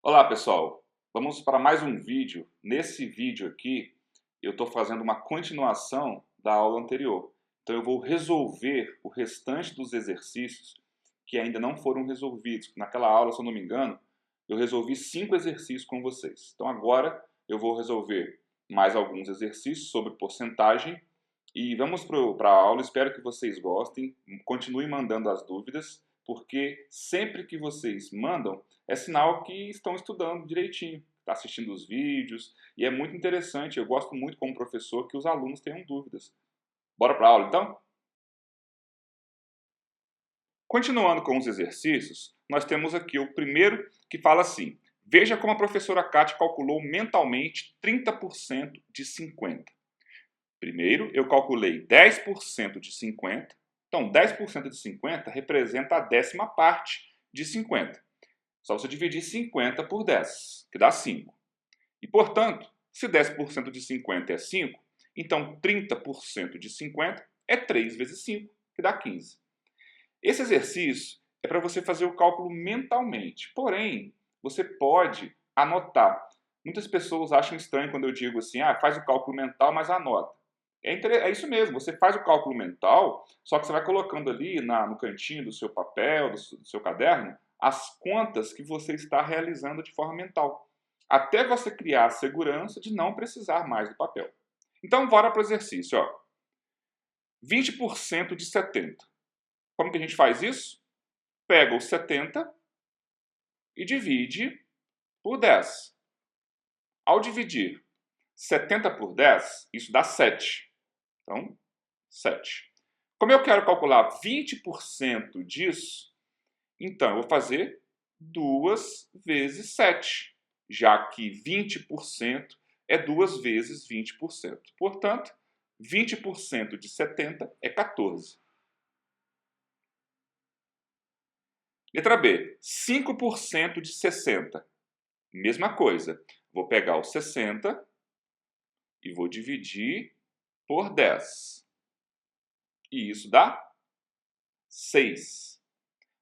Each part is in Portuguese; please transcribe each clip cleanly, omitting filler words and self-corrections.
Olá pessoal, vamos para mais um vídeo. Nesse vídeo aqui eu estou fazendo uma continuação da aula anterior. Então eu vou resolver o restante dos exercícios que ainda não foram resolvidos. Naquela aula, se eu não me engano, eu resolvi 5 exercícios com vocês. Então agora eu vou resolver mais alguns exercícios sobre porcentagem e vamos para a aula. Espero que vocês gostem, continuem mandando as dúvidas, porque sempre que vocês mandam, é sinal que estão estudando direitinho, está assistindo os vídeos, e é muito interessante, eu gosto muito como professor que os alunos tenham dúvidas. Bora para a aula então? Continuando com os exercícios, nós temos aqui o primeiro que fala assim: veja como a professora Kátia calculou mentalmente 30% de 50. Primeiro, eu calculei 10% de 50. Então, 10% de 50 representa a décima parte de 50. Só você dividir 50 por 10, que dá 5. E, portanto, se 10% de 50 é 5, então 30% de 50 é 3 vezes 5, que dá 15. Esse exercício é para você fazer o cálculo mentalmente. Porém, você pode anotar. Muitas pessoas acham estranho quando eu digo assim, faz o cálculo mental, mas anota. É isso mesmo, você faz o cálculo mental, só que você vai colocando ali no cantinho do seu papel, do seu caderno, as contas que você está realizando de forma mental. Até você criar a segurança de não precisar mais do papel. Então, bora para o exercício. 20% de 70. Como que a gente faz isso? Pega o 70 e divide por 10. Ao dividir 70 por 10, isso dá 7. Então, 7. Como eu quero calcular 20% disso, então eu vou fazer 2 vezes 7, já que 20% é 2 vezes 20%. Portanto, 20% de 70 é 14. Letra B, 5% de 60. Mesma coisa. Vou pegar o 60 e vou dividir por 10. E isso dá 6.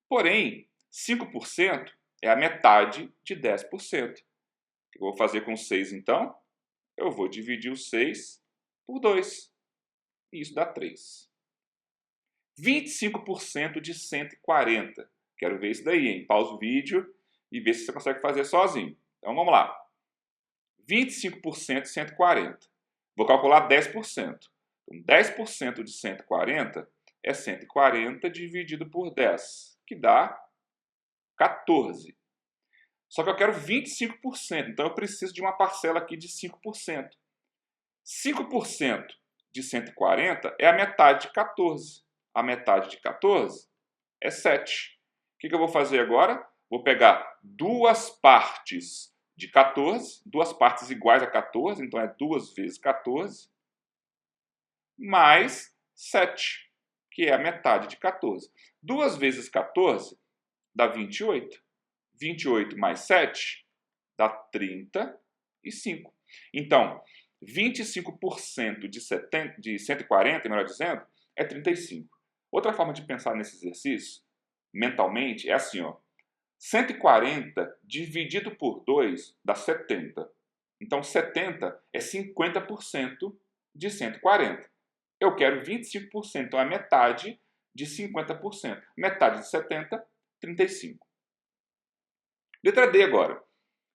Porém, 5% é a metade de 10%. O que eu vou fazer com 6 então? Eu vou dividir o 6 por 2. E isso dá 3. 25% de 140. Quero ver isso daí, hein? Pausa o vídeo e vê se você consegue fazer sozinho. Então vamos lá. 25% de 140. Vou calcular 10%. Então, 10% de 140 é 140 dividido por 10, que dá 14. Só que eu quero 25%, então eu preciso de uma parcela aqui de 5%. 5% de 140 é a metade de 14. A metade de 14 é 7. O que eu vou fazer agora? Vou pegar duas partes de 14, duas partes iguais a 14, então é 2 vezes 14, mais 7, que é a metade de 14. 2 vezes 14 dá 28. 28 mais 7 dá 35. Então, 25% de 140, melhor dizendo, é 35. Outra forma de pensar nesse exercício, mentalmente, é assim, 140 dividido por 2 dá 70. Então, 70 é 50% de 140. Eu quero 25%, então é metade de 50%. Metade de 70, 35. Letra D agora.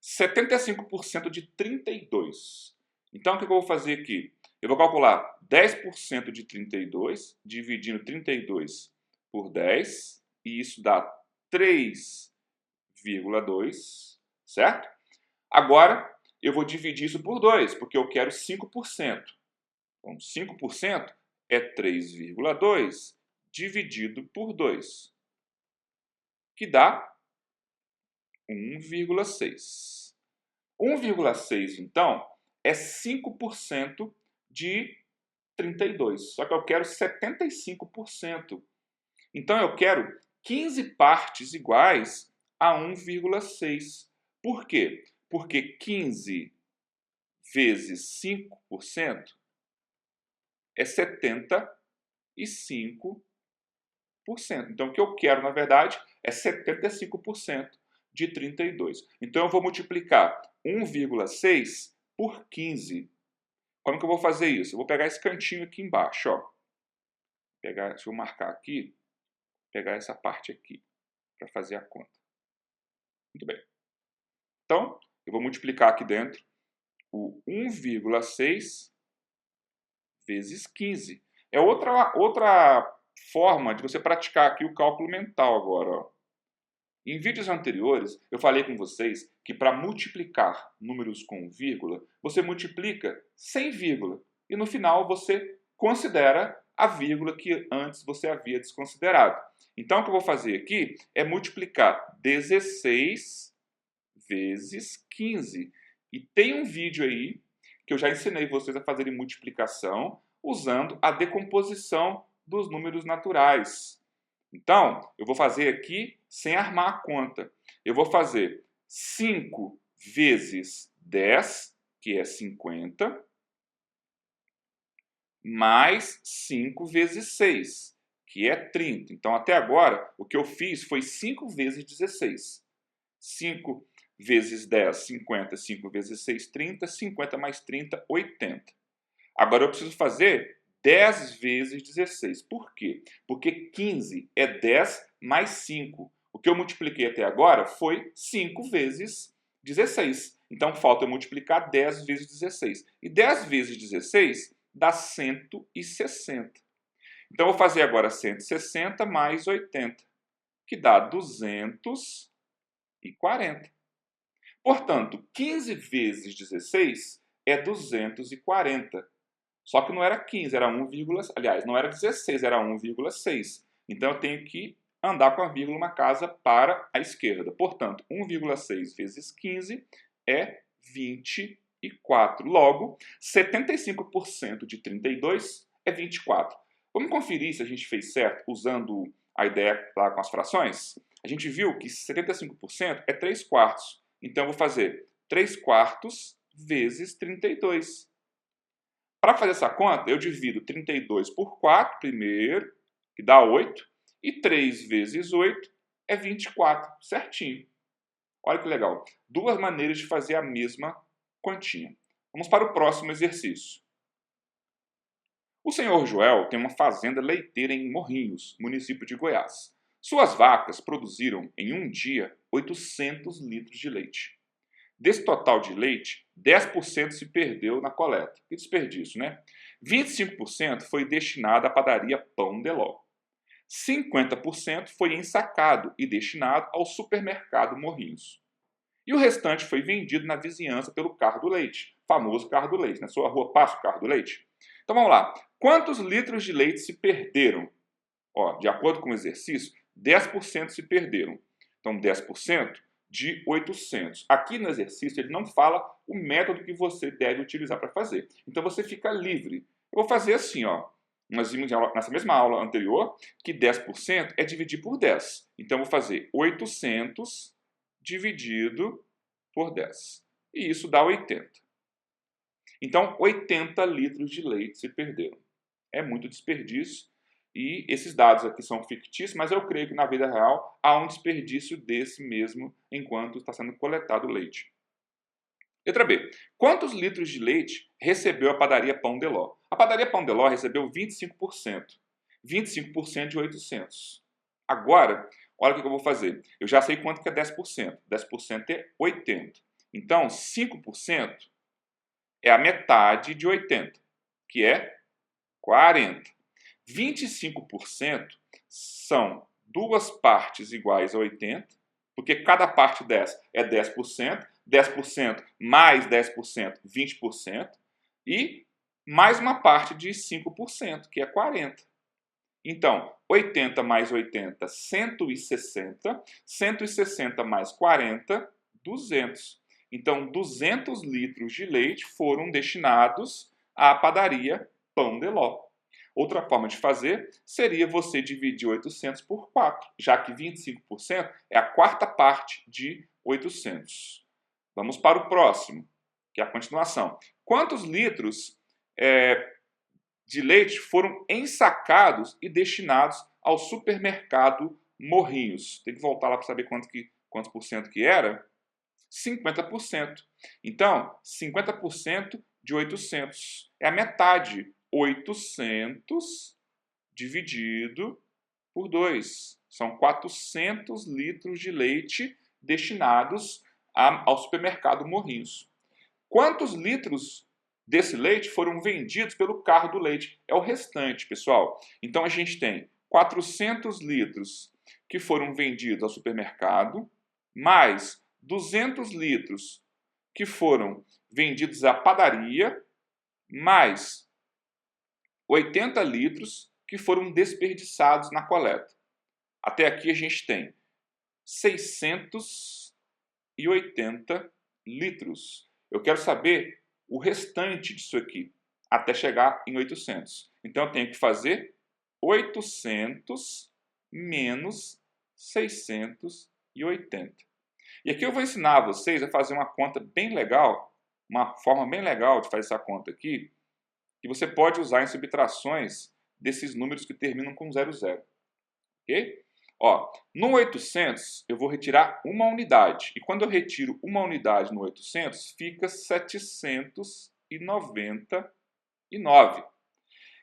75% de 32. Então, o que eu vou fazer aqui? Eu vou calcular 10% de 32, dividindo 32 por 10, e isso dá 3,2, certo? Agora, eu vou dividir isso por 2, porque eu quero 5%. Então, 5% é 3,2 dividido por 2, que dá 1,6. 1,6, então, é 5% de 32. Só que eu quero 75%. Então, eu quero 15 partes iguais a 1,6. Por quê? Porque 15 vezes 5% é 75%. Então, o que eu quero, na verdade, é 75%. de 32. Então, eu vou multiplicar 1,6 por 15. Como que eu vou fazer isso? Eu vou pegar esse cantinho aqui embaixo, ó. Deixa eu marcar aqui, pegar essa parte aqui, para fazer a conta. Muito bem. Então, eu vou multiplicar aqui dentro o 1,6 vezes 15. É outra forma de você praticar aqui o cálculo mental agora, ó. Em vídeos anteriores, eu falei com vocês que para multiplicar números com vírgula, você multiplica sem vírgula. E no final você considera a vírgula que antes você havia desconsiderado. Então, o que eu vou fazer aqui é multiplicar 16 vezes 15. E tem um vídeo aí que eu já ensinei vocês a fazerem multiplicação usando a decomposição dos números naturais. Então, eu vou fazer aqui sem armar a conta. Eu vou fazer 5 vezes 10, que é 50, mais 5 vezes 6, que é 30. Então, até agora, o que eu fiz foi 5 vezes 16. 5 vezes 10, 50. 5 vezes 6, 30. 50 mais 30, 80. Agora, eu preciso fazer 10 vezes 16. Por quê? Porque 15 é 10 mais 5. O que eu multipliquei até agora foi 5 vezes 16. Então, falta eu multiplicar 10 vezes 16. E 10 vezes 16 dá 160. Então, eu vou fazer agora 160 mais 80, que dá 240. Portanto, 15 vezes 16 é 240. Só que não era 15, era 1, aliás, não era 16, era 1,6. Então, eu tenho que andar com a vírgula uma casa para a esquerda. Portanto, 1,6 vezes 15 é 24. Logo, 75% de 32 é 24. Vamos conferir se a gente fez certo usando a ideia lá com as frações? A gente viu que 75% é 3 quartos. Então, eu vou fazer 3 quartos vezes 32. Para fazer essa conta, eu divido 32 por 4 primeiro, que dá 8, e 3 vezes 8 é 24, certinho. Olha que legal. Duas maneiras de fazer a mesma continha. Vamos para o próximo exercício. O senhor Joel tem uma fazenda leiteira em Morrinhos, município de Goiás. Suas vacas produziram em um dia 800 litros de leite. Desse total de leite, 10% se perdeu na coleta. Que desperdício, né? 25% foi destinado à padaria Pão de Ló. 50% foi ensacado e destinado ao supermercado Morrinhos. E o restante foi vendido na vizinhança pelo carro do leite, famoso carro do leite. Na sua rua passa o carro do leite? Então vamos lá. Quantos litros de leite se perderam? Ó, de acordo com o exercício, 10% se perderam. Então 10% de 800. Aqui no exercício ele não fala o método que você deve utilizar para fazer. Então você fica livre. Eu vou fazer assim, ó. Nós vimos nessa mesma aula anterior que 10% é dividir por 10. Então eu vou fazer 800 dividido por 10. E isso dá 80. Então 80 litros de leite se perderam. É muito desperdício. E esses dados aqui são fictícios, mas eu creio que na vida real há um desperdício desse mesmo enquanto está sendo coletado o leite. Letra B. Quantos litros de leite recebeu a padaria Pão de Ló? A padaria Pão de Ló recebeu 25%. 25% de 800. Agora, olha o que eu vou fazer. Eu já sei quanto que é 10%. 10% é 80. Então, 5% é a metade de 80, que é 40. 25% são duas partes iguais a 80, porque cada parte dessa é 10%, 10% mais 10%, 20%, e mais uma parte de 5%, que é 40%. Então, 80 mais 80, 160, 160 mais 40, 200. Então, 200 litros de leite foram destinados à padaria Pão de Ló. Outra forma de fazer seria você dividir 800 por 4, já que 25% é a quarta parte de 800. Vamos para o próximo, que é a continuação. Quantos litros de leite foram ensacados e destinados ao supermercado Morrinhos? Tem que voltar lá para saber quanto que Quantos por cento que era? 50%. Então, 50% de 800 é a metade. 800 dividido por 2. São 400 litros de leite destinados ao supermercado Morrinhos. Quantos litros desse leite foram vendidos pelo carro do leite? É o restante, pessoal. Então, a gente tem 400 litros que foram vendidos ao supermercado, mais 200 litros que foram vendidos à padaria, mais 80 litros que foram desperdiçados na coleta. Até aqui a gente tem 680 litros. Eu quero saber o restante disso aqui, até chegar em 800. Então eu tenho que fazer 800 menos 680. E aqui eu vou ensinar vocês a fazer uma conta bem legal, uma forma bem legal de fazer essa conta aqui, que você pode usar em subtrações desses números que terminam com 00. Ok? Ó, no 800 eu vou retirar uma unidade. E quando eu retiro uma unidade no 800, fica 799.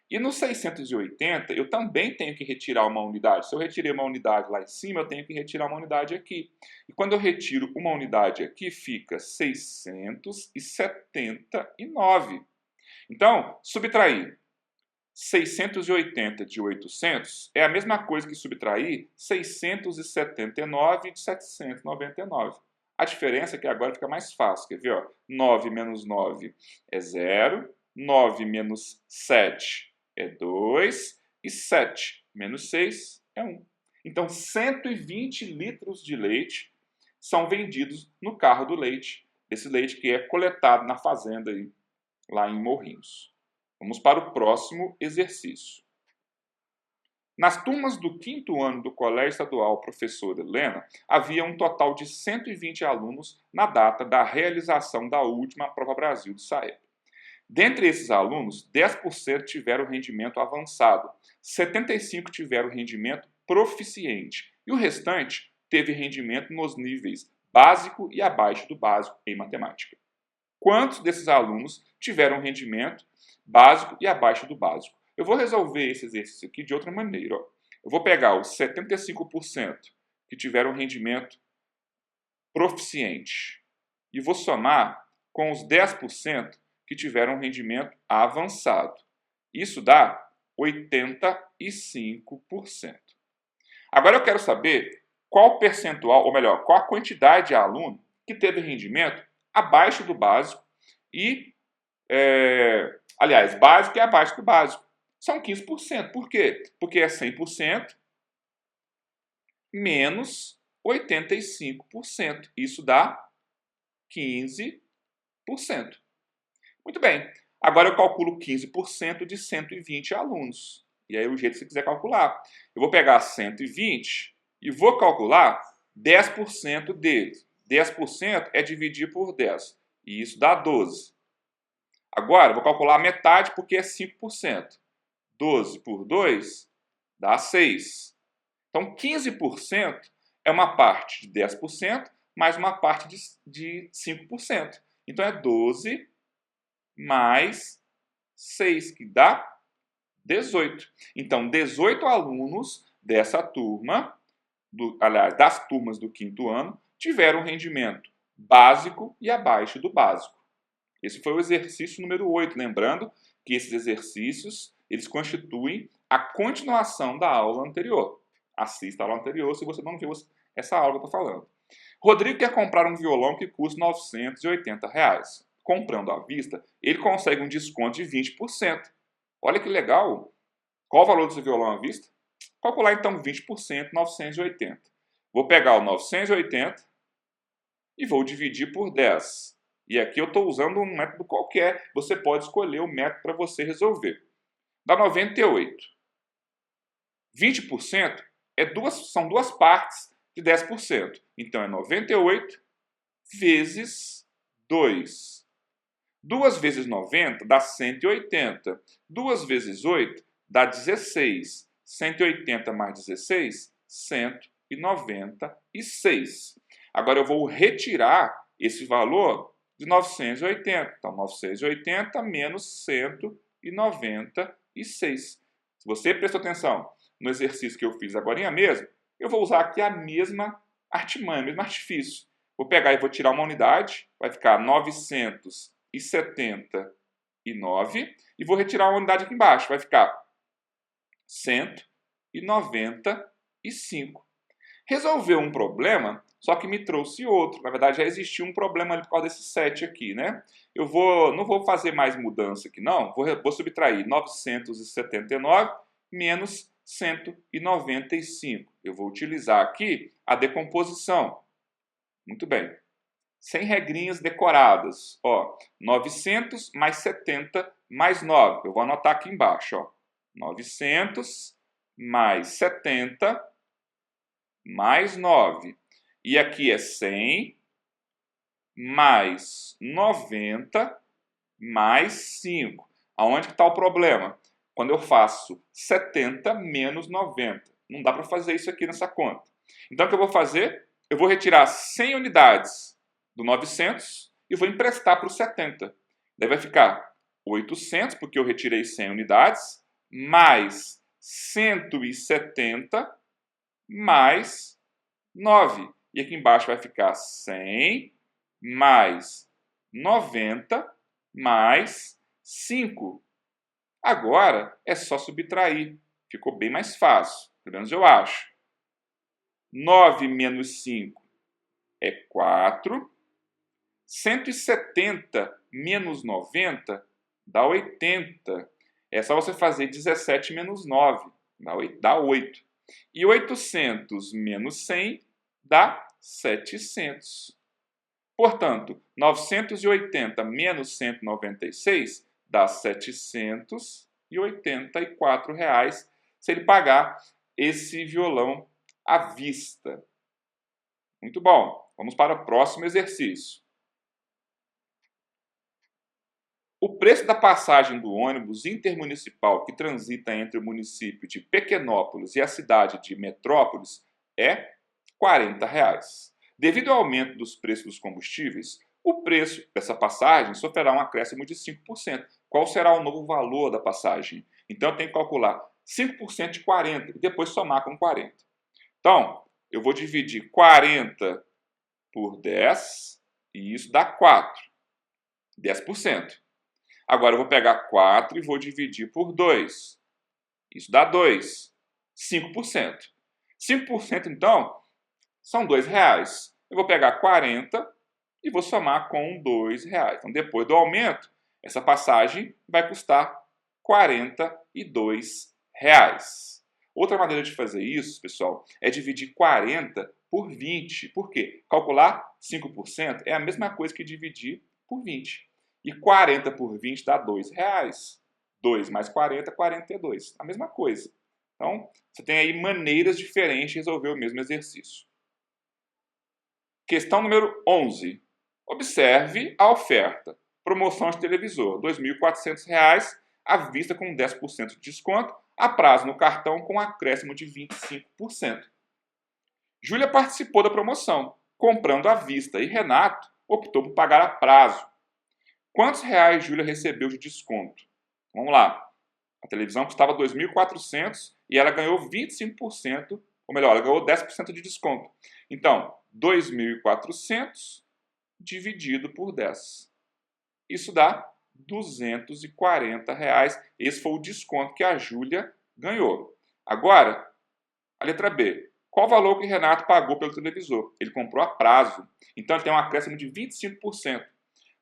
E no 680 eu também tenho que retirar uma unidade. Se eu retirei uma unidade lá em cima, eu tenho que retirar uma unidade aqui. E quando eu retiro uma unidade aqui, fica 679. Então, subtrair 680 de 800 é a mesma coisa que subtrair 679 de 799. A diferença é que agora fica mais fácil. Quer ver? Ó? 9 menos 9 é 0. 9 menos 7 é 2. E 7 menos 6 é 1. Então, 120 litros de leite são vendidos no carro do leite. Esse leite que é coletado na fazenda aí, lá em Morrinhos. Vamos para o próximo exercício. Nas turmas do 5º ano do Colégio Estadual Professora Helena, havia um total de 120 alunos na data da realização da última Prova Brasil do SAEP. Dentre esses alunos, 10% tiveram rendimento avançado, 75% tiveram rendimento proficiente e o restante teve rendimento nos níveis básico e abaixo do básico em matemática. Quantos desses alunos tiveram rendimento básico e abaixo do básico? Eu vou resolver esse exercício aqui de outra maneira. Ó. Eu vou pegar os 75% que tiveram rendimento proficiente e vou somar com os 10% que tiveram rendimento avançado. Isso dá 85%. Agora eu quero saber qual percentual, ou melhor, qual a quantidade de aluno que teve rendimento abaixo do básico e, aliás, básico e abaixo do básico. São 15%. Por quê? Porque é 100% menos 85%. Isso dá 15%. Muito bem. Agora eu calculo 15% de 120 alunos. E aí o jeito que você quiser calcular. Eu vou pegar 120 e vou calcular 10% deles. 10% é dividir por 10. E isso dá 12. Agora, eu vou calcular a metade porque é 5%. 12 por 2 dá 6. Então, 15% é uma parte de 10% mais uma parte de 5%. Então, é 12 mais 6, que dá 18. Então, 18 alunos dessa turma, aliás, das turmas do 5º ano, tiveram rendimento básico e abaixo do básico. Esse foi o exercício número 8. Lembrando que esses exercícios eles constituem a continuação da aula anterior. Assista a aula anterior se você não viu essa aula que eu estou falando. Rodrigo quer comprar um violão que custa R$ 980. Comprando à vista, ele consegue um desconto de 20%. Olha que legal! Qual o valor desse violão à vista? Calcular então 20%, 980. Vou pegar o 980 e vou dividir por 10. E aqui eu estou usando um método qualquer. Você pode escolher o método para você resolver. Dá 98. 20% são duas partes de 10%. Então, é 98 vezes 2. 2 vezes 90 dá 180. 2 vezes 8 dá 16. 180 mais 16, 196. Agora eu vou retirar esse valor de 980. Então, 980 menos 196. Se você prestou atenção no exercício que eu fiz agora mesmo, eu vou usar aqui a mesma artimanha, o mesmo artifício. Vou pegar e vou tirar uma unidade, vai ficar 979, e vou retirar uma unidade aqui embaixo, vai ficar 195. Resolveu um problema, só que me trouxe outro. Na verdade, já existia um problema ali por causa desse 7 aqui, né? Não vou fazer mais mudança aqui, não. Vou subtrair 979 menos 195. Eu vou utilizar aqui a decomposição. Muito bem. Sem regrinhas decoradas. Ó, 900 mais 70 mais 9. Eu vou anotar aqui embaixo. Ó. 900 mais 70 mais 9. E aqui é 100 mais 90 mais 5. Aonde que está o problema? Quando eu faço 70 menos 90. Não dá para fazer isso aqui nessa conta. Então, o que eu vou fazer? Eu vou retirar 100 unidades do 900 e vou emprestar para o 70. Daí vai ficar 800, porque eu retirei 100 unidades, mais 170 mais 9. E aqui embaixo vai ficar 100 mais 90 mais 5. Agora é só subtrair. Ficou bem mais fácil, pelo menos eu acho. 9 menos 5 é 4. 170 menos 90 dá 80. É só você fazer 17 menos 9, dá 8. E 800 menos 100 dá 700. Portanto, 980 menos 196 dá R$ 784 se ele pagar esse violão à vista. Muito bom. Vamos para o próximo exercício. O preço da passagem do ônibus intermunicipal que transita entre o município de Pequenópolis e a cidade de Metrópolis é R$ 40. Devido ao aumento dos preços dos combustíveis, o preço dessa passagem sofrerá um acréscimo de 5%. Qual será o novo valor da passagem? Então, eu tenho que calcular 5% de 40 e depois somar com 40. Então, eu vou dividir 40 por 10 e isso dá 4. 10%. Agora, eu vou pegar 4 e vou dividir por 2. Isso dá 2. 5%. 5%, então, são R$ 2. Eu vou pegar 40 e vou somar com R$ 2. Então, depois do aumento, essa passagem vai custar R$ 42. Outra maneira de fazer isso, pessoal, é dividir 40 por 20. Por quê? Calcular 5% é a mesma coisa que dividir por 20. E 40 por 20 dá R$ 2. 2 mais 40, 42. A mesma coisa. Então, você tem aí maneiras diferentes de resolver o mesmo exercício. Questão número 11. Observe a oferta. Promoção de televisor, R$ 2.400, à vista com 10% de desconto, a prazo no cartão com acréscimo de 25%. Júlia participou da promoção, comprando à vista, e Renato optou por pagar a prazo. Quantos reais Júlia recebeu de desconto? Vamos lá. A televisão custava R$ 2.400 e ela ganhou 25%, ou melhor, ela ganhou 10% de desconto. Então, 2.400 dividido por 10. Isso dá R$ 240. Esse foi o desconto que a Júlia ganhou. Agora, a letra B. Qual o valor que Renato pagou pelo televisor? Ele comprou a prazo. Então, ele tem um acréscimo de 25%.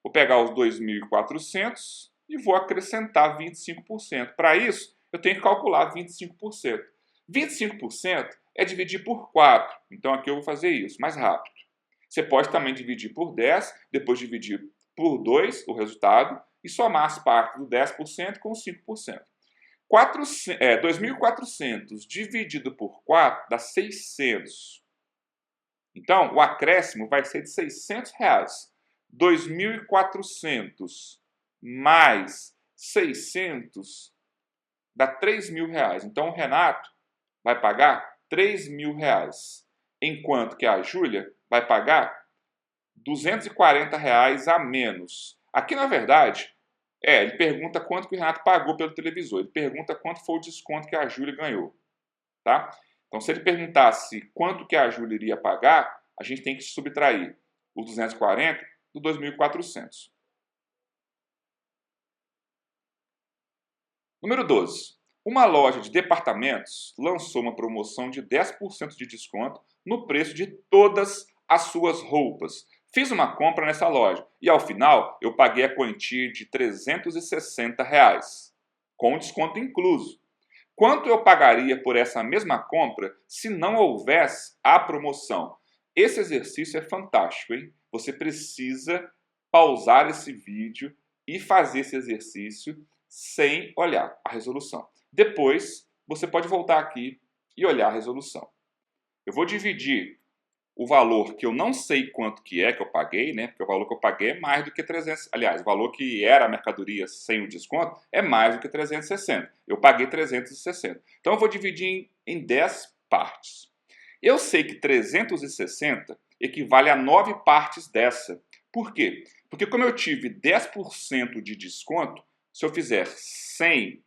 Vou pegar os 2.400 e vou acrescentar 25%. Para isso, eu tenho que calcular 25%. 25% é dividir por 4. Então, aqui eu vou fazer isso mais rápido. Você pode também dividir por 10, depois dividir por 2 o resultado e somar as partes do 10% com 5%. 2.400 dividido por 4 dá 600. Então, o acréscimo vai ser de R$ 600. 2.400 mais 600 dá R$ 3.000. Então, o Renato vai pagar R$ 3.000, enquanto que a Júlia vai pagar R$ 240 a menos. Aqui, na verdade, ele pergunta quanto que o Renato pagou pelo televisor. Ele pergunta quanto foi o desconto que a Júlia ganhou. Tá? Então, se ele perguntasse quanto que a Júlia iria pagar, a gente tem que subtrair os 240 do 2.400. Número 12. Uma loja de departamentos lançou uma promoção de 10% de desconto no preço de todas as suas roupas. Fiz uma compra nessa loja e, ao final, eu paguei a quantia de R$ 360, com desconto incluso. Quanto eu pagaria por essa mesma compra se não houvesse a promoção? Esse exercício é fantástico, hein? Você precisa pausar esse vídeo e fazer esse exercício sem olhar a resolução. Depois, você pode voltar aqui e olhar a resolução. Eu vou dividir o valor que eu não sei quanto que eu paguei, né? Porque o valor que eu paguei é mais do que 300. Aliás, o valor que era a mercadoria sem o desconto é mais do que 360. Eu paguei 360. Então eu vou dividir em 10 partes. Eu sei que 360 equivale a 9 partes dessa. Por quê? Porque como eu tive 10% de desconto, se eu fizer 100%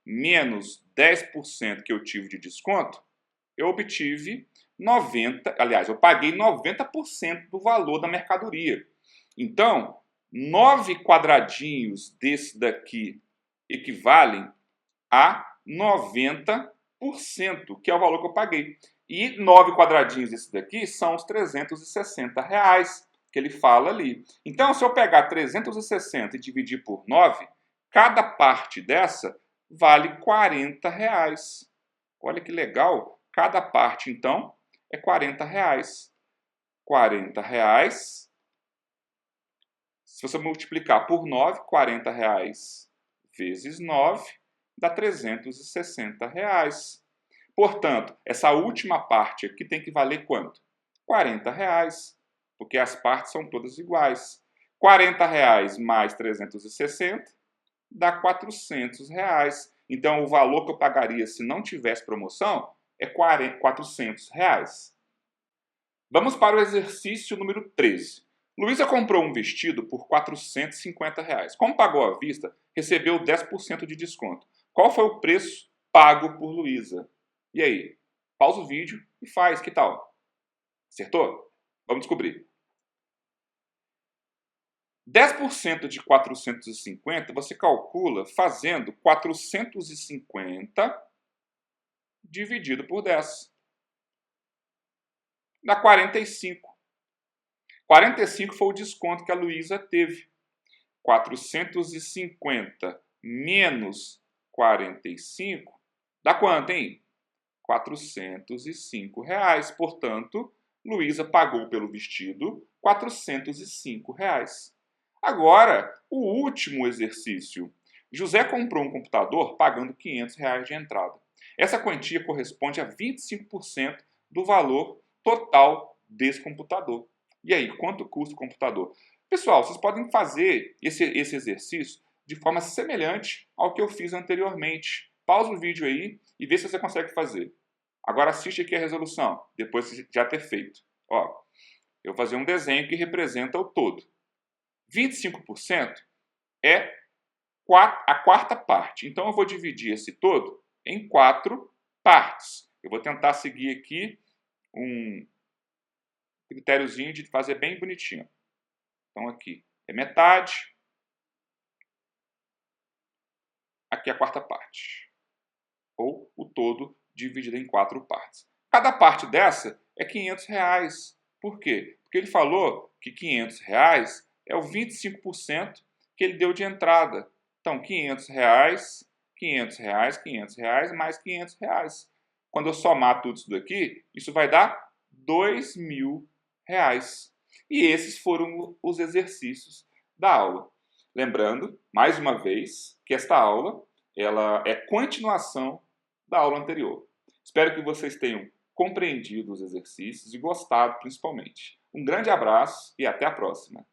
menos 10% que eu tive de desconto, eu obtive 90%, aliás, eu paguei 90% do valor da mercadoria. Então, 9 quadradinhos desse daqui equivalem a 90%, que é o valor que eu paguei. E 9 quadradinhos desse daqui são os 360 que ele fala ali. Então, se eu pegar 360 e dividir por 9, cada parte dessa vale 40 reais. Olha que legal. Cada parte, então, é 40 reais. 40 reais. Se você multiplicar por 9, 40 reais vezes 9, dá 360 reais. Portanto, essa última parte aqui tem que valer quanto? 40 reais, porque as partes são todas iguais. 40 reais mais 360 dá 400 reais. Então, o valor que eu pagaria se não tivesse promoção é 400 reais. Vamos para o exercício número 13. Luísa comprou um vestido por 450 reais. Como pagou à vista, recebeu 10% de desconto. Qual foi o preço pago por Luísa? E aí? Pausa o vídeo e faz. Que tal? Acertou? Vamos descobrir. 10% de 450 você calcula fazendo 450 dividido por 10. Dá 45. 45 foi o desconto que a Luísa teve. 450 menos 45 dá quanto, hein? 405 reais. Portanto, Luísa pagou pelo vestido 405 reais. Agora, o último exercício. José comprou um computador pagando 500 reais de entrada. Essa quantia corresponde a 25% do valor total desse computador. E aí, quanto custa o computador? Pessoal, vocês podem fazer esse exercício de forma semelhante ao que eu fiz anteriormente. Pausa o vídeo aí e vê se você consegue fazer. Agora assiste aqui a resolução, depois de já ter feito. Ó, eu vou fazer um desenho que representa o todo. 25% é a quarta parte. Então, eu vou dividir esse todo em 4 partes. Eu vou tentar seguir aqui um critériozinho de fazer bem bonitinho. Então, aqui é metade. Aqui é a quarta parte. Ou o todo dividido em 4 partes. Cada parte dessa é 500 reais. Por quê? Porque ele falou que 500 reais é o 25% que ele deu de entrada. Então, 500 reais, 500 reais, 500 reais, mais 500 reais. Quando eu somar tudo isso daqui, isso vai dar 2.000 reais. E esses foram os exercícios da aula. Lembrando, mais uma vez, que esta aula ela é continuação da aula anterior. Espero que vocês tenham compreendido os exercícios e gostado principalmente. Um grande abraço e até a próxima!